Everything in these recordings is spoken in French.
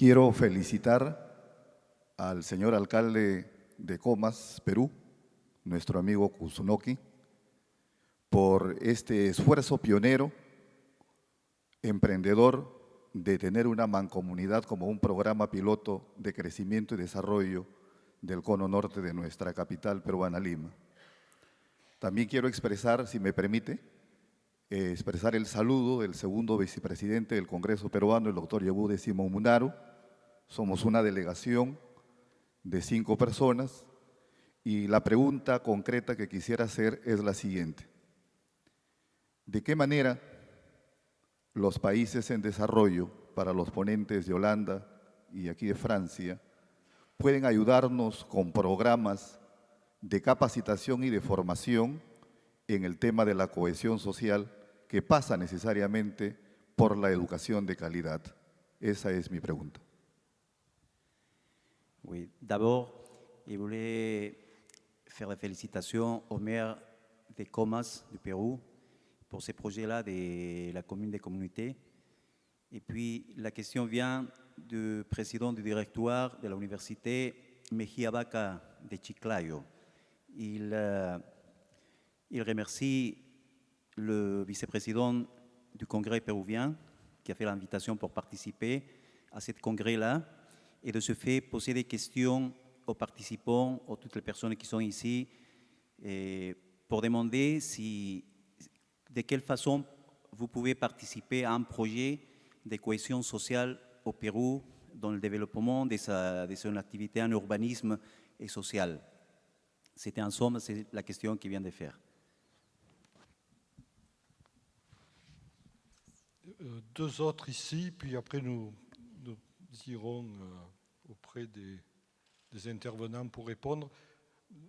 Quiero felicitar al señor alcalde de Comas, Perú, nuestro amigo Kusunoki, por este esfuerzo pionero, emprendedor, de tener una mancomunidad como un programa piloto de crecimiento y desarrollo del cono norte de nuestra capital peruana, Lima. También quiero expresar, si me permite, expresar el saludo del segundo vicepresidente del Congreso peruano, el doctor Yebude Simón Munaru. Somos una delegación de 5 personas y la pregunta concreta que quisiera hacer es la siguiente. ¿De qué manera los países en desarrollo, para los ponentes de Holanda y aquí de Francia, pueden ayudarnos con programas de capacitación y de formación en el tema de la cohesión social que pasa necesariamente por la educación de calidad? Esa es mi pregunta. Oui, d'abord, je voulais faire la félicitation au maire de Comas du Pérou pour ces projets-là de la commune des communautés. Et puis, la question vient du président du directoire de l'université Mejía Vaca de Chiclayo. Il remercie le vice-président du congrès péruvien qui a fait l'invitation pour participer à ce congrès-là et de ce fait poser des questions aux participants, à toutes les personnes qui sont ici, pour demander de quelle façon vous pouvez participer à un projet de cohésion sociale au Pérou dans le développement de son activité en urbanisme et social. C'était en somme, c'est la question qu'il vient de faire. Deux autres ici, puis après nous irons auprès des intervenants pour répondre.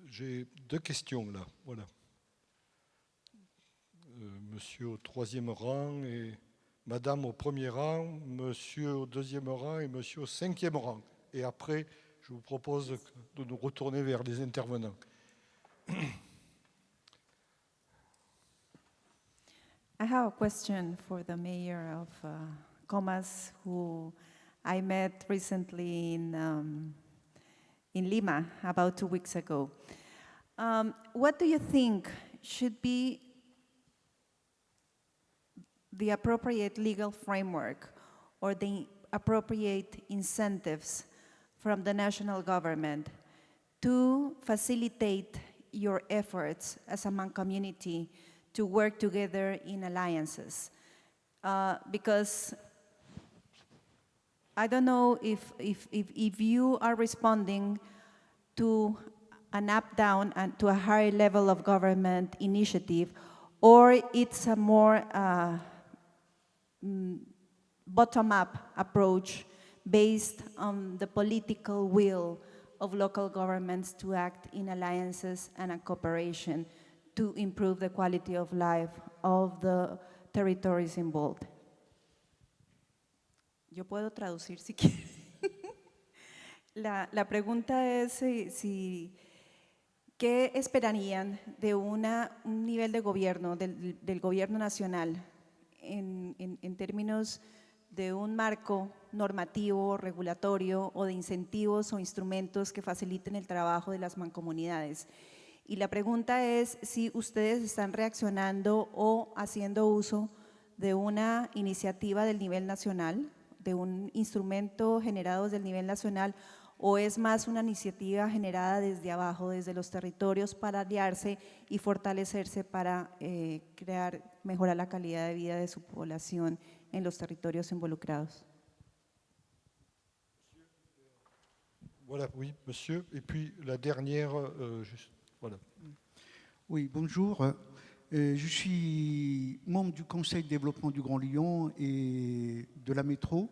J'ai 2 questions là, voilà. Monsieur au 3e rang et Madame au 1er rang, Monsieur au 2e rang et Monsieur au 5e rang. Et après, je vous propose de nous retourner vers les intervenants. I have a question for the mayor of Comas, who I met recently in Lima about 2 weeks ago. What do you think should be the appropriate legal framework or the appropriate incentives from the national government to facilitate your efforts as a community to work together in alliances? Because I don't know if you are responding to an up-down and to a higher level of government initiative, or it's a more bottom-up approach based on the political will of local governments to act in alliances and a cooperation to improve the quality of life of the territories involved. Yo puedo traducir si quiere. La pregunta es ¿qué esperarían de un nivel de gobierno, del gobierno nacional, en términos de un marco normativo, regulatorio o de incentivos o instrumentos que faciliten el trabajo de las mancomunidades? Y la pregunta es si ustedes están reaccionando o haciendo uso de una iniciativa del nivel nacional, de un instrumento generado desde el nivel nacional, o es más una iniciativa generada desde abajo, desde los territorios, para aliarse y fortalecerse para mejorar la calidad de vida de su población en los territorios involucrados. Voilà, oui, monsieur. Et puis la dernière, juste, voilà. Oui, bonjour. Je suis membre du Conseil de développement du Grand Lyon et de la métro.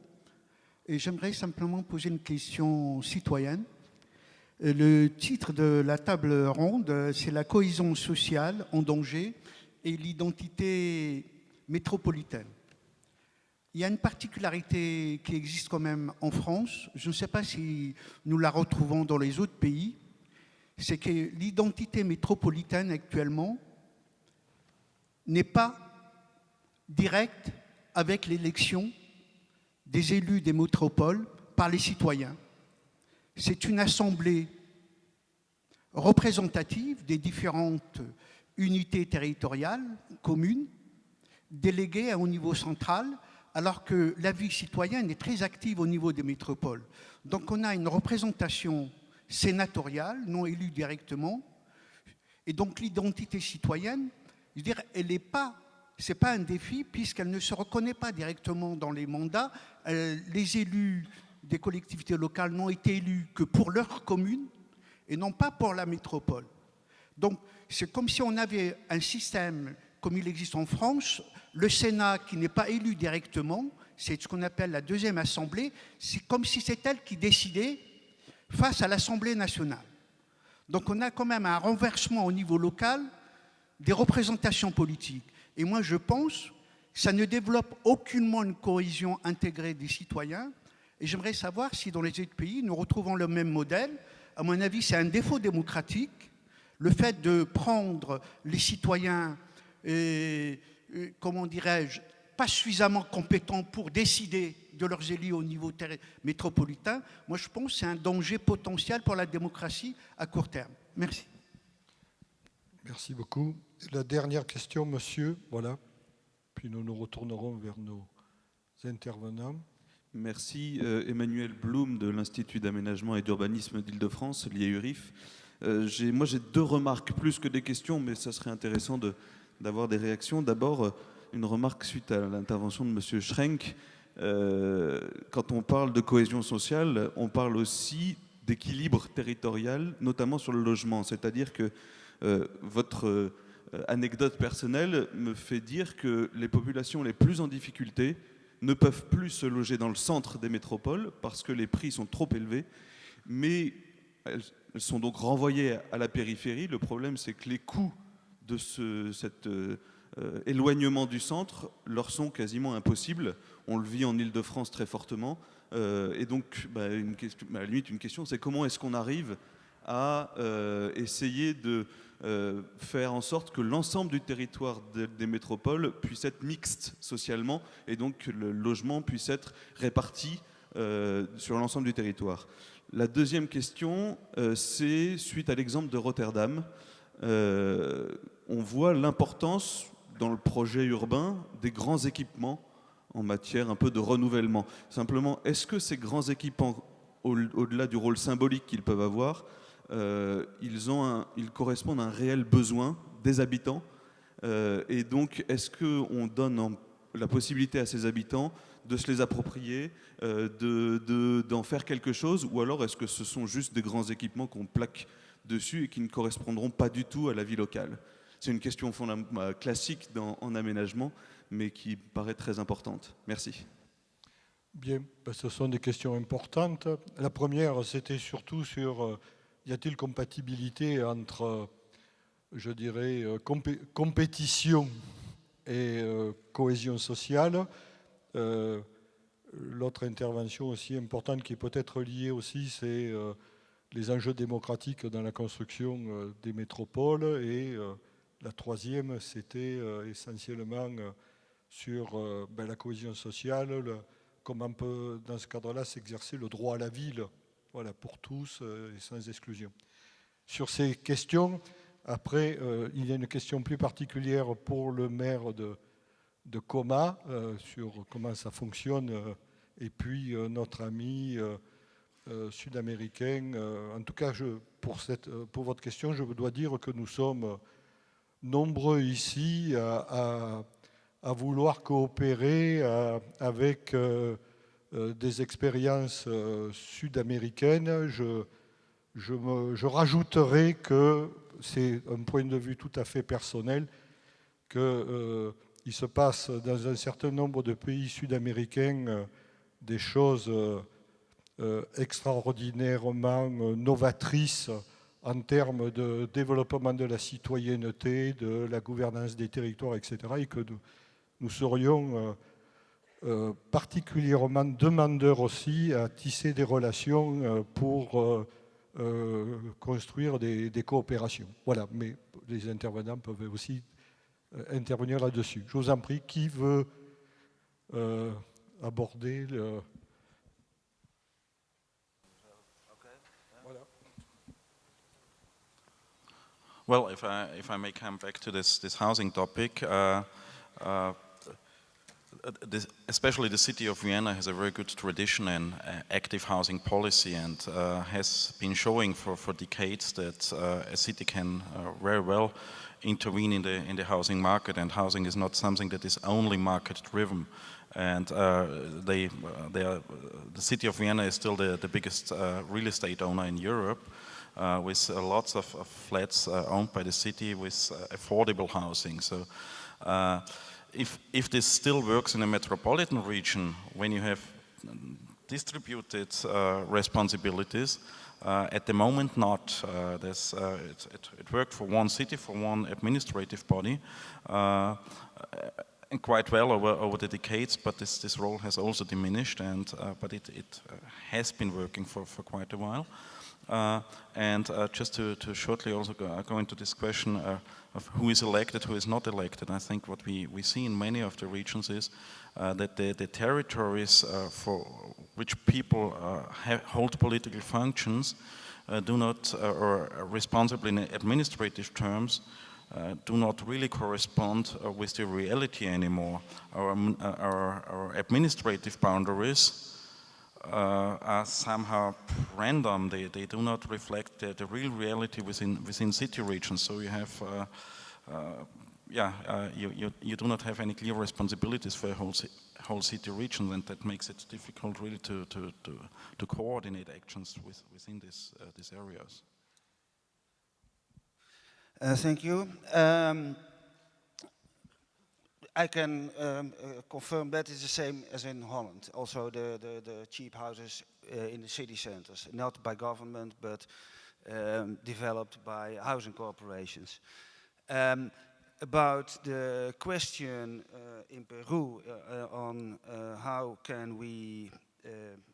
Et j'aimerais simplement poser une question citoyenne. Le titre de la table ronde, c'est la cohésion sociale en danger et l'identité métropolitaine. Il y a une particularité qui existe quand même en France, je ne sais pas si nous la retrouvons dans les autres pays, c'est que l'identité métropolitaine actuellement n'est pas directe avec l'élection des élus des métropoles par les citoyens. C'est une assemblée représentative des différentes unités territoriales, communes, déléguées au niveau central, alors que la vie citoyenne est très active au niveau des métropoles. Donc on a une représentation sénatoriale, non élue directement, et donc l'identité citoyenne, je veux dire, elle n'est pas, c'est pas un défi puisqu'elle ne se reconnaît pas directement dans les mandats. Les élus des collectivités locales n'ont été élus que pour leur commune et non pas pour la métropole. Donc c'est comme si on avait un système comme il existe en France, le Sénat qui n'est pas élu directement, c'est ce qu'on appelle la deuxième assemblée, c'est comme si c'est elle qui décidait face à l'Assemblée nationale. Donc on a quand même un renversement au niveau local des représentations politiques. Et moi je pense que ça ne développe aucunement une cohésion intégrée des citoyens. Et j'aimerais savoir si dans les autres pays nous retrouvons le même modèle. À mon avis, c'est un défaut démocratique, le fait de prendre les citoyens, comment dirais-je, pas suffisamment compétents pour décider de leurs élus au niveau métropolitain. Moi, je pense que c'est un danger potentiel pour la démocratie à court terme. Merci. Merci beaucoup. La dernière question, monsieur, voilà. Puis nous nous retournerons vers nos intervenants. Merci. Emmanuel Blum de l'Institut d'aménagement et d'urbanisme d'Île-de-France, l'IEURIF. Moi, j'ai deux remarques, plus que des questions, mais ça serait intéressant d'avoir des réactions. D'abord, une remarque suite à l'intervention de M. Schrenk. Quand on parle de cohésion sociale, on parle aussi d'équilibre territorial, notamment sur le logement. C'est-à-dire que votre anecdote personnelle me fait dire que les populations les plus en difficulté ne peuvent plus se loger dans le centre des métropoles parce que les prix sont trop élevés, mais elles sont donc renvoyées à la périphérie. Le problème, c'est que les coûts de cet éloignement du centre leur sont quasiment impossibles. On le vit en Île-de-France très fortement. Et donc, à la limite, une question, c'est comment est-ce qu'on arrive à essayer de faire en sorte que l'ensemble du territoire des métropoles puisse être mixte socialement et donc que le logement puisse être réparti sur l'ensemble du territoire. La deuxième question, c'est suite à l'exemple de Rotterdam. On voit l'importance dans le projet urbain des grands équipements en matière un peu de renouvellement. Simplement, est-ce que ces grands équipements, au-delà du rôle symbolique qu'ils peuvent avoir, ils correspondent à un réel besoin des habitants et donc est-ce qu'on donne la possibilité à ces habitants de se les approprier, d'en faire quelque chose, ou alors est-ce que ce sont juste des grands équipements qu'on plaque dessus et qui ne correspondront pas du tout à la vie locale? C'est une question classique en aménagement, mais qui paraît très importante. Merci. Bien, ce sont des questions importantes. La première, c'était surtout sur y a-t-il compatibilité entre, je dirais, compétition et cohésion sociale. L'autre intervention aussi importante qui est peut-être liée aussi, c'est les enjeux démocratiques dans la construction des métropoles. Et la troisième, c'était essentiellement sur la cohésion sociale, comment peut, dans ce cadre-là, s'exercer le droit à la ville, voilà, pour tous et sans exclusion. Sur ces questions, après, il y a une question plus particulière pour le maire de Coma, sur comment ça fonctionne, et puis notre ami sud-américain. En tout cas, pour votre question, je dois dire que nous sommes nombreux ici à vouloir coopérer avec des expériences sud-américaines. Je rajouterai que c'est un point de vue tout à fait personnel qu'il se passe dans un certain nombre de pays sud-américains des choses extraordinairement novatrices en termes de développement de la citoyenneté, de la gouvernance des territoires, etc. Et que nous serions particulièrement demandeurs aussi à tisser des relations pour construire des coopérations. Voilà, mais les intervenants peuvent aussi intervenir là-dessus. Je vous en prie, qui veut aborder Well, if I may come back to this housing topic, especially the city of Vienna has a very good tradition in active housing policy, and has been showing for decades that a city can very well intervene in the housing market, and housing is not something that is only market driven. And the city of Vienna is still the biggest real estate owner in Europe, with lots of flats owned by the city with affordable housing. So if this still works in a metropolitan region, when you have distributed responsibilities, at the moment not. It worked for one city, for one administrative body, and quite well over the decades, but this role has also diminished, and but it has been working for quite a while. Just to shortly also go into this question of who is elected, who is not elected, I think what we see in many of the regions is that the territories for which people hold political functions do not, or are responsible in administrative terms, do not really correspond with the reality anymore. Our administrative boundaries are somehow random. They do not reflect the real reality within city regions. So you have, you do not have any clear responsibilities for a whole city region, and that makes it difficult really to coordinate actions within these areas. Thank you. I can confirm that is the same as in Holland. Also the cheap houses in the city centers, not by government, but developed by housing corporations. About the question in Peru on how can we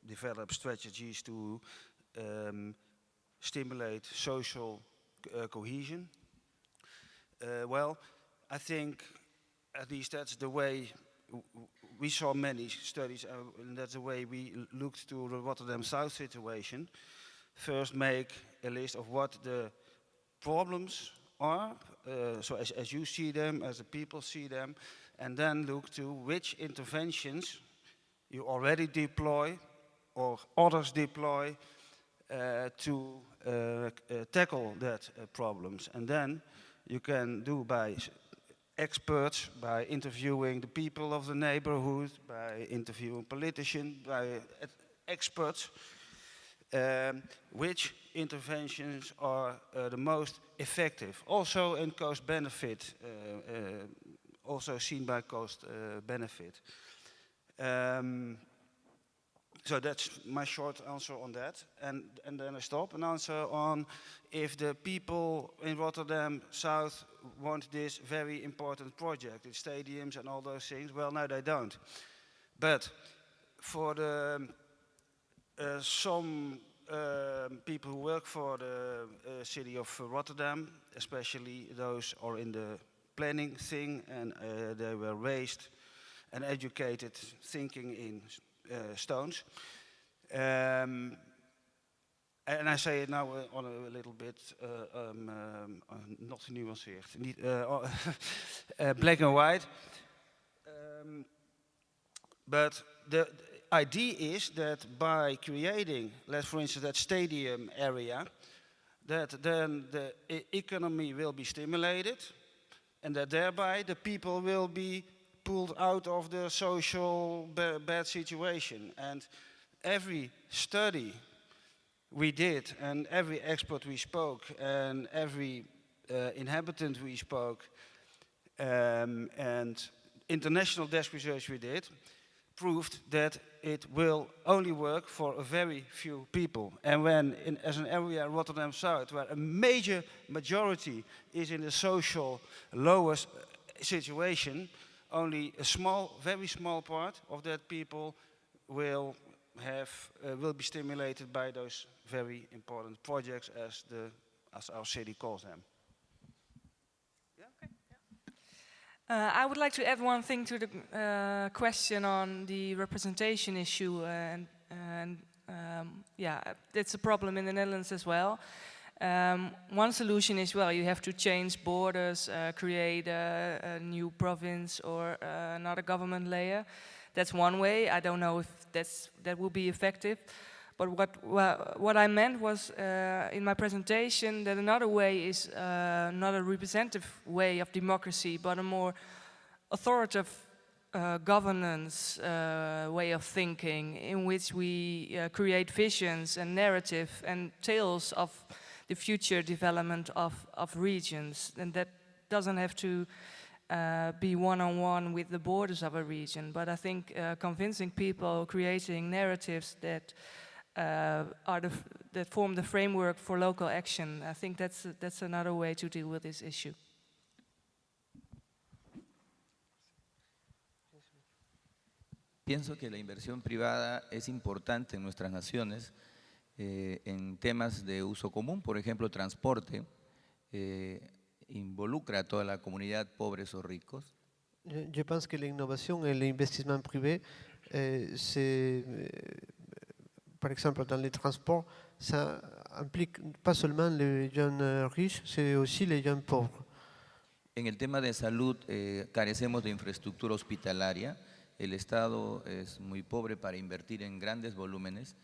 develop strategies to stimulate social cohesion. Well, I think at least that's the way we saw many studies, and that's the way we looked to the Rotterdam South situation. First make a list of what the problems are, so as you see them, as the people see them, and then look to which interventions you already deploy or others deploy to tackle that problems. And then you can do by experts, by interviewing the people of the neighborhood, by interviewing politicians, by experts, which interventions are the most effective. Also in cost benefit, also seen by cost benefit. So that's my short answer on that. And then I stop and answer on if the people in Rotterdam South want this very important project, the stadiums and all those things. Well, no, they don't. But for the some people who work for the city of Rotterdam, especially those are in the planning thing, and they were raised and educated thinking in stones. And I say it now on a little bit not nuanceerd, black and white. But the idea is that by creating, let's for instance, that stadium area, that then the economy will be stimulated, and that thereby the people will be pulled out of the social bad situation. And every study we did, and every expert we spoke, and every inhabitant we spoke, and international desk research we did, proved that it will only work for a very few people. And when, as an area, Rotterdam South, where a major majority is in the social lowest situation, only a small, very small part of that people will be stimulated by those very important projects, as our city calls them. Yeah, okay. Yeah. I would like to add one thing to the question on the representation issue, and yeah, it's a problem in the Netherlands as well. One solution is, well, you have to change borders, create a new province or another government layer. That's one way. I don't know if that will be effective. But what I meant was in my presentation that another way is not a representative way of democracy, but a more authoritative governance way of thinking, in which we create visions and narrative and tales of the future development of regions. And that doesn't have to be one-on-one with the borders of a region, but I think convincing people, creating narratives that that form the framework for local action, I think that's another way to deal with this issue. Pienso que la inversión privada es importante en nuestras naciones en temas de uso común, por ejemplo, transporte, involucra a toda la comunidad, pobres o ricos. Je pense que l'innovation et l'investissement privé, par exemple dans les transports, ça implique pas seulement les jeunes riches, c'est aussi les jeunes pauvres. En el tema de salud carecemos de infraestructura hospitalaria. El Estado es muy pobre para invertir en grandes volúmenes,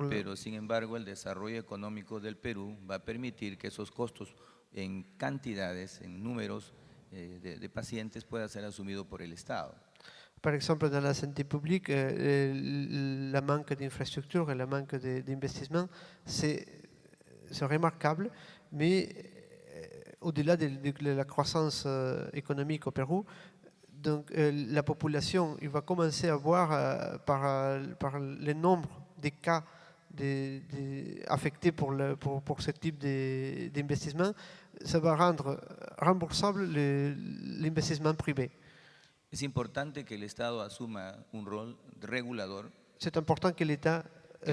pero sin embargo el desarrollo económico del Perú va a permitir que esos costos en cantidades, en números de pacientes pueda ser asumido por el Estado. Par exemple, dans la santé publique, la manque d'infrastructures et la manque d'investissement, c'est remarquable, mais au-delà de la croissance économique au Pérou, donc, la population il va commencer à voir par le nombre de cas affectés pour ce type d'investissement, ça va rendre remboursable l'investissement privé. Es importante que el Estado asuma un rol regulador. C'est important que l'État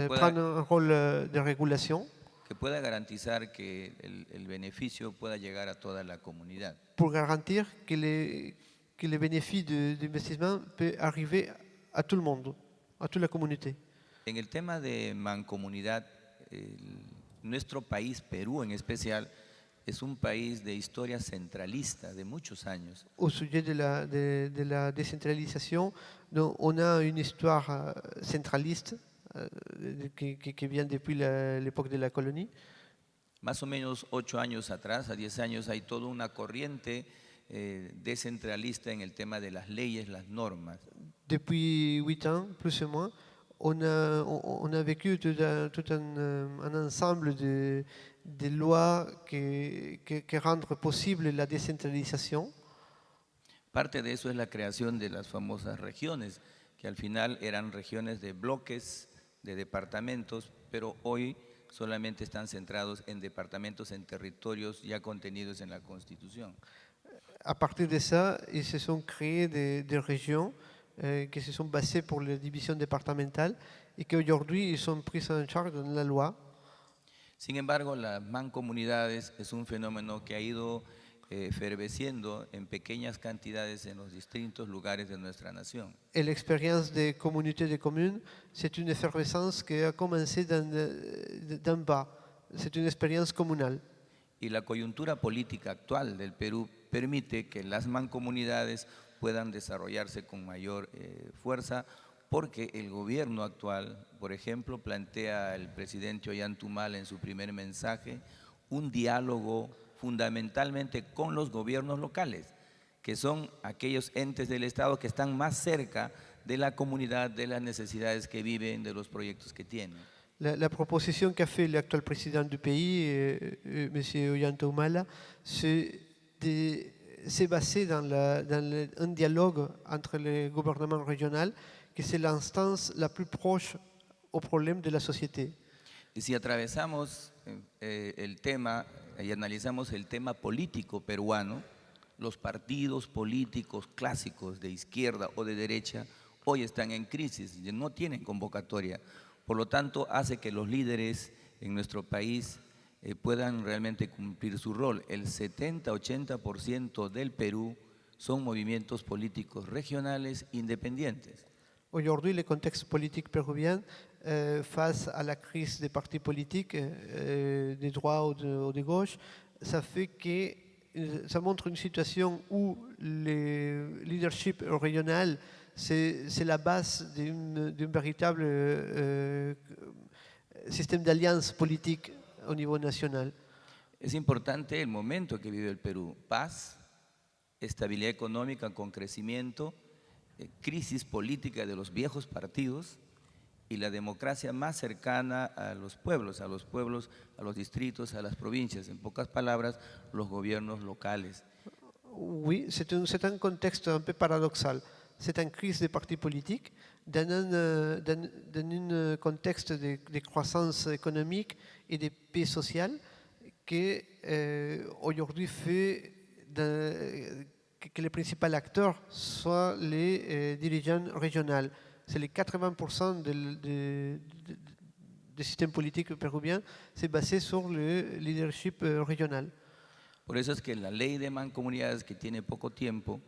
prenne un rôle de régulation. Que pueda garantizar que el beneficio pueda llegar a toda la comunidad. Pour garantir que les bénéfices d'investissement peuvent arriver à tout le monde, à toute la communauté. En el tema de mancomunidad, nuestro país, Perú en especial, es un país de historia centralista de muchos años. Au sujet de la décentralisation, on a une histoire centraliste qui vient depuis l'époque de la colonie. Más o menos 8 años atrás, a 10 años, hay toda una corriente descentralista en el tema de las leyes, las normas. Depuis 8 ans, plus ou moins, on a vécu tout un ensemble de lois qui rendent possible la décentralisation. Parte de eso es la creación de las famosas regiones, que al final eran regiones de bloques, de departamentos, pero hoy solamente están centrados en departamentos, en territorios ya contenidos en la Constitución. À partir de ça, ils se sont créés des régions qui se sont basées pour les divisions départementales et qu'aujourd'hui ils sont pris en charge dans la loi. Sin embargo, las mancomunidades es un fenómeno que ha ido efervesciendo en pequeñas cantidades en los distintos lugares de nuestra nación. Et l'expérience des communautés de communes, c'est une effervescence qui a commencé d'en bas. C'est une expérience communale. Y la coyuntura política actual del Perú permite que las mancomunidades puedan desarrollarse con mayor fuerza, porque el gobierno actual, por ejemplo, plantea el presidente Ollantaytamala en su primer mensaje un diálogo fundamentalmente con los gobiernos locales, que son aquellos entes del Estado que están más cerca de la comunidad, de las necesidades que viven, de los proyectos que tienen. La proposition qu'a fait l'actuel président du pays, M. Ollantaytamala, c'est basé dans un dialogue entre les gouvernements régionaux, que c'est l'instance la plus proche au problème de la société. Y si atravesamos el tema y analizamos el tema político peruano, los partidos políticos clásicos de izquierda o de derecha hoy están en crisis y no tienen convocatoria. Por lo tanto, hace que los líderes en nuestro país puedan realmente cumplir su rol. El 70-80% del Perú son movimientos políticos regionales independientes. Aujourd'hui, le contexte politique péruvien, face à la crise des partis politiques, des droits ou de gauche, ça fait que ça montre une situation où le leadership régional, c'est la base d'un véritable système d'alliance politique au niveau national. Es importante el momento que vive el Perú. Paz, estabilidad económica con crecimiento, crisis política de los viejos partidos y la democracia más cercana a los pueblos, a los distritos, a las provincias. En pocas palabras, los gobiernos locales. Oui, c'est un contexte un peu paradoxal. C'est une crise des partis politiques dans un contexte de croissance économique et de paix sociale qui aujourd'hui fait que les principaux acteurs soient les dirigeants régionaux. C'est les 80% du système politique péruvien, c'est basé sur le leadership régional. Por eso es que la ley de mancomunidades, que tiene poco tiempo,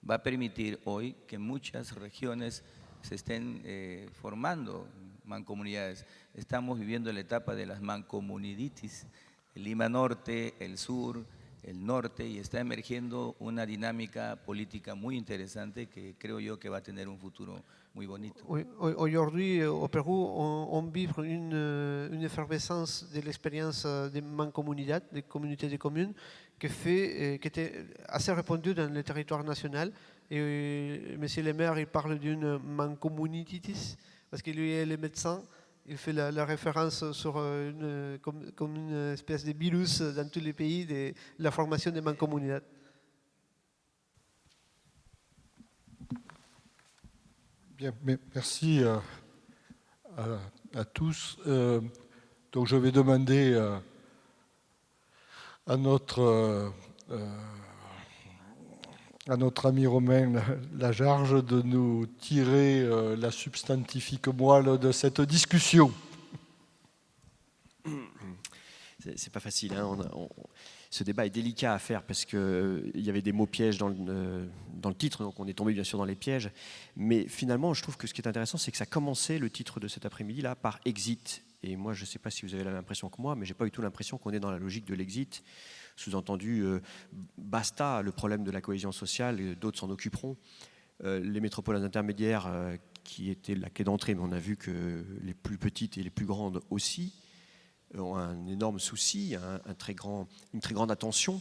va a permitir hoy que muchas regiones se estén formando mancomunidades. Estamos viviendo la etapa de las mancomuniditis, el Lima Norte, el Sur, el Norte, y está emergiendo una dinámica política muy interesante que creo yo que va a tener un futuro muy bonito. Oui, aujourd'hui, au Pérou, on vit une effervescence de l'expérience des mancomunidades, des communautés de communes, qui était assez répandue dans le territoire national. Et M. le maire, il parle d'une mancomunitis, parce qu'il lui est le médecin. Il fait la référence sur comme une espèce de virus dans tous les pays de la formation des mancomunidades. Bien, merci à tous. Donc je vais demander à notre ami Romain Lajarge de nous tirer la substantifique moelle de cette discussion. C'est pas facile, hein. Ce débat est délicat à faire parce qu'il y avait des mots pièges dans le titre, donc on est tombé bien sûr dans les pièges. Mais finalement, je trouve que ce qui est intéressant, c'est que ça commençait le titre de cet après-midi-là par exit. Et moi, je ne sais pas si vous avez la même impression que moi, mais je n'ai pas du tout l'impression qu'on est dans la logique de l'exit. Sous-entendu, basta le problème de la cohésion sociale, d'autres s'en occuperont. Les métropoles intermédiaires, qui étaient la quai d'entrée, mais on a vu que les plus petites et les plus grandes aussi, ont un énorme souci, une très grande attention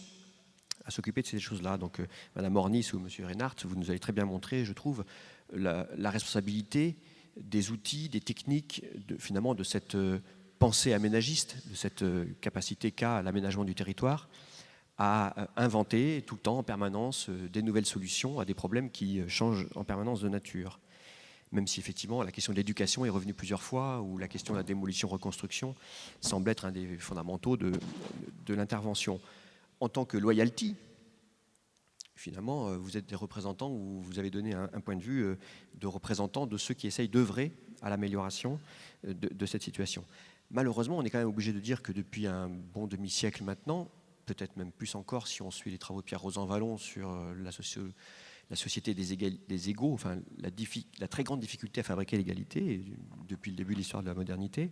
à s'occuper de ces choses-là. Donc, Mme Ornis ou M. Reinhardt, vous nous avez très bien montré, je trouve, la responsabilité des outils, des techniques, finalement, de cette pensée aménagiste, de cette capacité qu'a l'aménagement du territoire à inventer tout le temps, en permanence, des nouvelles solutions à des problèmes qui changent en permanence de nature. Même si effectivement la question de l'éducation est revenue plusieurs fois, ou la question de la démolition-reconstruction semble être un des fondamentaux de l'intervention. En tant que loyalty, finalement, vous êtes des représentants, ou vous avez donné un point de vue de représentants de ceux qui essayent d'œuvrer à l'amélioration de cette situation. Malheureusement, on est quand même obligé de dire que depuis un bon demi-siècle maintenant, peut-être même plus encore si on suit les travaux de Pierre Rosan-Vallon sur la société des égaux, enfin la très grande difficulté à fabriquer l'égalité depuis le début de l'histoire de la modernité,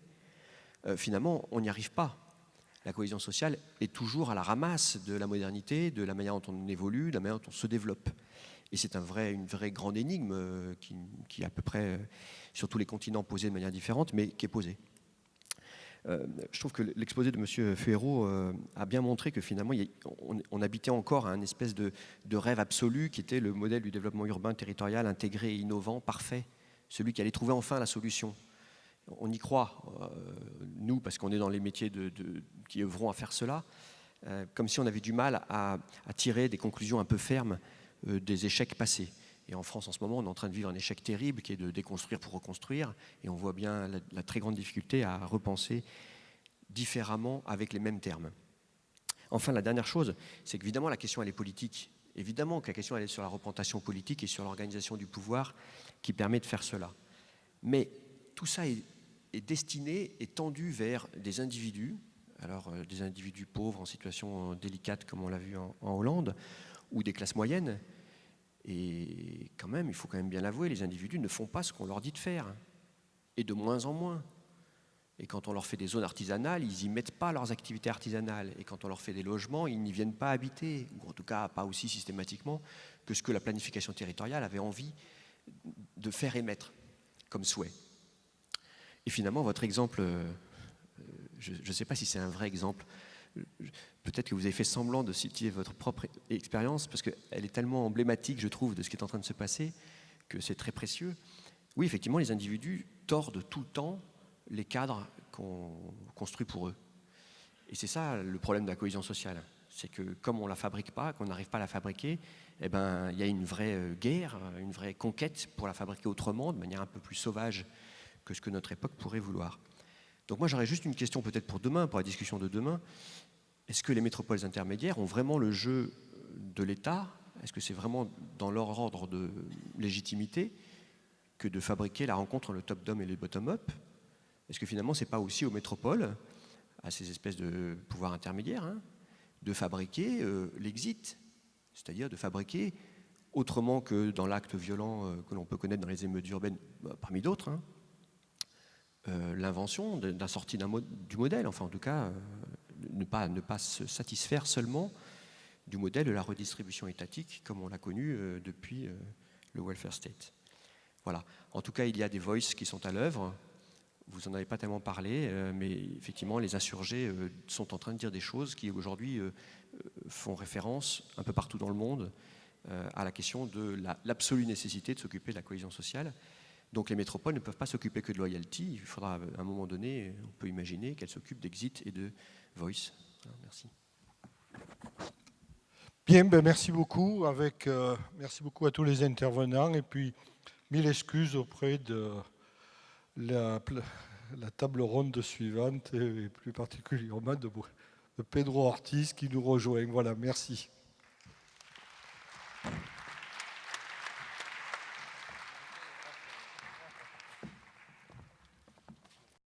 finalement, on n'y arrive pas. La cohésion sociale est toujours à la ramasse de la modernité, de la manière dont on évolue, de la manière dont on se développe. Et c'est une vraie grande énigme qui est à peu près sur tous les continents posée de manière différente, mais qui est posée. Je trouve que l'exposé de M. Foueiro a bien montré que finalement, on habitait encore à un espèce de rêve absolu qui était le modèle du développement urbain territorial intégré et innovant, parfait, celui qui allait trouver enfin la solution. On y croit, nous, parce qu'on est dans les métiers qui œuvront à faire cela, comme si on avait du mal à tirer des conclusions un peu fermes des échecs passés. Et en France, en ce moment, on est en train de vivre un échec terrible qui est de déconstruire pour reconstruire. Et on voit bien la très grande difficulté à repenser différemment avec les mêmes termes. Enfin, la dernière chose, c'est qu'évidemment, la question, elle est politique. Évidemment que la question, elle est sur la représentation politique et sur l'organisation du pouvoir qui permet de faire cela. Mais tout ça est destiné et tendu vers des individus, alors des individus pauvres en situation délicate, comme on l'a vu en Hollande, ou des classes moyennes, Et quand même, il faut quand même bien l'avouer, les individus ne font pas ce qu'on leur dit de faire, et de moins en moins. Et quand on leur fait des zones artisanales, ils n'y mettent pas leurs activités artisanales. Et quand on leur fait des logements, ils n'y viennent pas habiter, ou en tout cas pas aussi systématiquement que ce que la planification territoriale avait envie de faire émettre comme souhait. Et finalement, votre exemple, je ne sais pas si c'est un vrai exemple, peut-être que vous avez fait semblant de citer votre propre expérience, parce qu'elle est tellement emblématique, je trouve, de ce qui est en train de se passer, que c'est très précieux. Oui, effectivement, les individus tordent tout le temps les cadres qu'on construit pour eux. Et c'est ça le problème de la cohésion sociale. C'est que comme on ne la fabrique pas, qu'on n'arrive pas à la fabriquer, eh ben, il y a une vraie guerre, une vraie conquête pour la fabriquer autrement, de manière un peu plus sauvage que ce que notre époque pourrait vouloir. Donc moi, j'aurais juste une question peut-être pour demain, pour la discussion de demain. Est-ce que les métropoles intermédiaires ont vraiment le jeu de l'État? Est-ce que c'est vraiment dans leur ordre de légitimité que de fabriquer la rencontre entre le top-down et le bottom-up? Est-ce que finalement, ce n'est pas aussi aux métropoles, à ces espèces de pouvoirs intermédiaires, hein, de fabriquer l'exit, c'est-à-dire de fabriquer, autrement que dans l'acte violent que l'on peut connaître dans les émeutes urbaines, parmi d'autres, hein, l'invention d'un sortie du modèle, enfin en tout cas, ne pas se satisfaire seulement du modèle de la redistribution étatique comme on l'a connu depuis le welfare state. Voilà. En tout cas, il y a des voices qui sont à l'œuvre. Vous n'en avez pas tellement parlé, mais effectivement, les insurgés sont en train de dire des choses qui aujourd'hui font référence un peu partout dans le monde à la question de l'absolue nécessité de s'occuper de la cohésion sociale. Donc les métropoles ne peuvent pas s'occuper que de loyalty. Il faudra à un moment donné, on peut imaginer qu'elles s'occupent d'exit et de voice. Voilà, merci. Bien, ben merci beaucoup. Merci beaucoup à tous les intervenants et puis 1000 excuses auprès de la table ronde suivante et plus particulièrement de Pedro Ortiz qui nous rejoint. Voilà, merci.